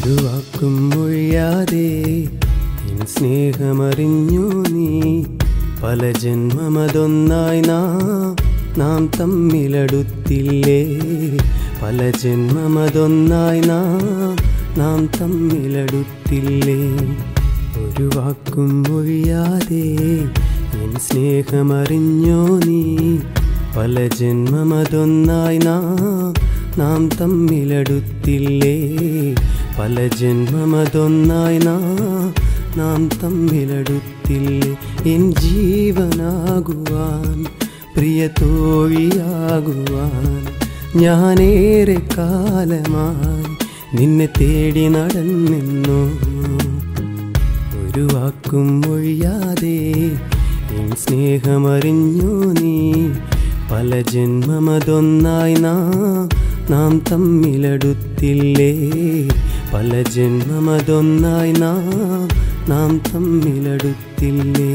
ഒരു വാക്കും മൊഴിയാതെ എൻ സ്നേഹമറിഞ്ഞു നീ. പല ജന്മമതൊന്നായി നാം തമ്മിലടുത്തില്ലേ. പല ജന്മമതൊന്നായി നാം തമ്മിലടുത്തില്ലേ. ഒരു വാക്കും മൊഴിയാതെ എൻ സ്നേഹമറിഞ്ഞോ നീ. പല ജന്മമതൊന്നായി നാം തമ്മിലടുത്തില്ലേ. പല ജന്മമതൊന്നായി നാം തമ്മിലടുത്തില്ലേ. എൻ ജീവനാകുവാൻ പ്രിയ തോഴിയാകുവാൻ ഞാനേറെ കാലമായി നിന്നെ തേടി നടന്നെന്നു. ഒരു വാക്കും മൊഴിയാതെ എൻ സ്നേഹമറിഞ്ഞു നീ. പല ജന്മമതൊന്നായി നാം തമ്മിലടുത്തില്ലേ. പല ജന്മമതൊന്നായി നാം തമ്മിലടുത്തില്ലേ.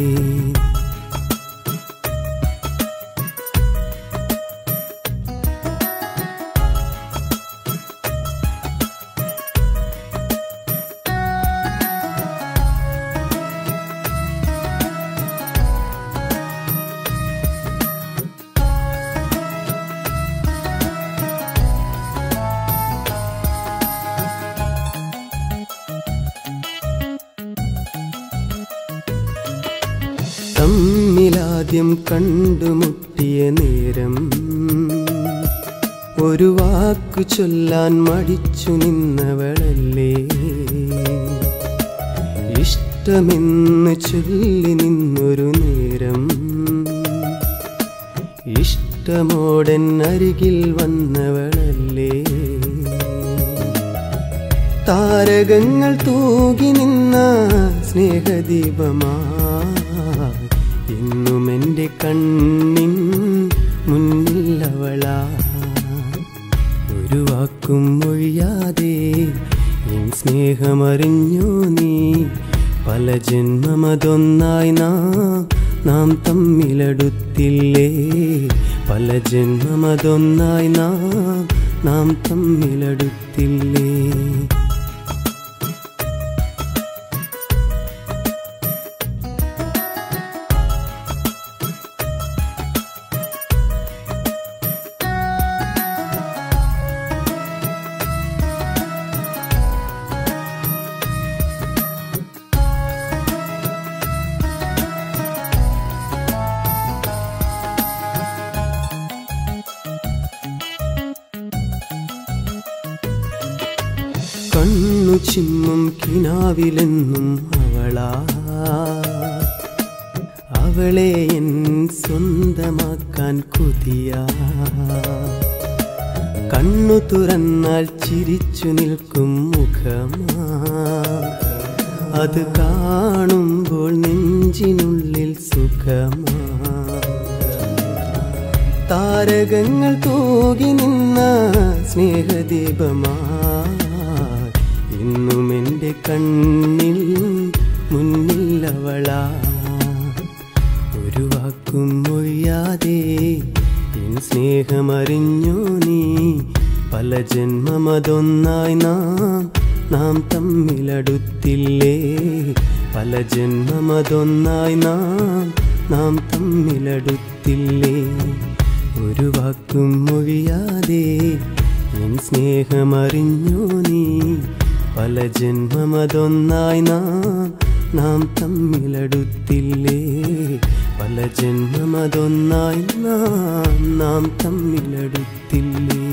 തമ്മിലാദ്യം കണ്ടുമുട്ടിയ നേരം ഒരു വാക്കു ചൊല്ലാൻ മടിച്ചു നിന്നവളല്ലേ. ഇഷ്ടമെന്ന് ചൊല്ലി നിന്നൊരു നേരം ഇഷ്ടമോടൻ അരികിൽ വന്നവളല്ലേ. താരകങ്ങൾ തൂകി നിന്ന സ്നേഹദീപമാ ഇന്നും എൻ്റെ കണ്ണിൻ മുന്നിലവളാ. ഒരു വാക്കും മൊഴിയാതെ എൻ സ്നേഹമറിഞ്ഞു നീ. പല ജന്മമതൊന്നായി നാം തമ്മിലടുത്തില്ലേ. പല ജന്മമതൊന്നായി നാം തമ്മിലടുത്തില്ലേ. കണ്ണു ചിമ്മും കിനാവിലെന്നും അവളെ എൻ സ്വന്തമാക്കാൻ കൊതിയാ. കണ്ണു തുറന്നാൽ ചിരിച്ചു നിൽക്കും മുഖമാ. അത് കാണുമ്പോൾ നെഞ്ചിനുള്ളിൽ സുഖമാ. താരകങ്ങൾ തൂകി നിന്ന സ്നേഹദീപമാ ഇന്നും എൻ്റെ കണ്ണിൽ മുന്നിലവളാ. ഒരു വാക്കും മൊഴിയാതെ എൻ സ്നേഹമറിഞ്ഞു നീ. പല ജന്മമതൊന്നായി നാം തമ്മിലടുത്തില്ലേ. പല ജന്മമതൊന്നായി നാം തമ്മിലടുത്തില്ലേ. ഒരു വാക്കും മൊഴിയാതെ എൻ സ്നേഹമറിഞ്ഞു നീ. പല ജന്മമതൊന്നായി നാം തമ്മിലടുത്തില്ലേ. പല ജന്മമതൊന്നായി നാം തമ്മിലടുത്തില്ലേ.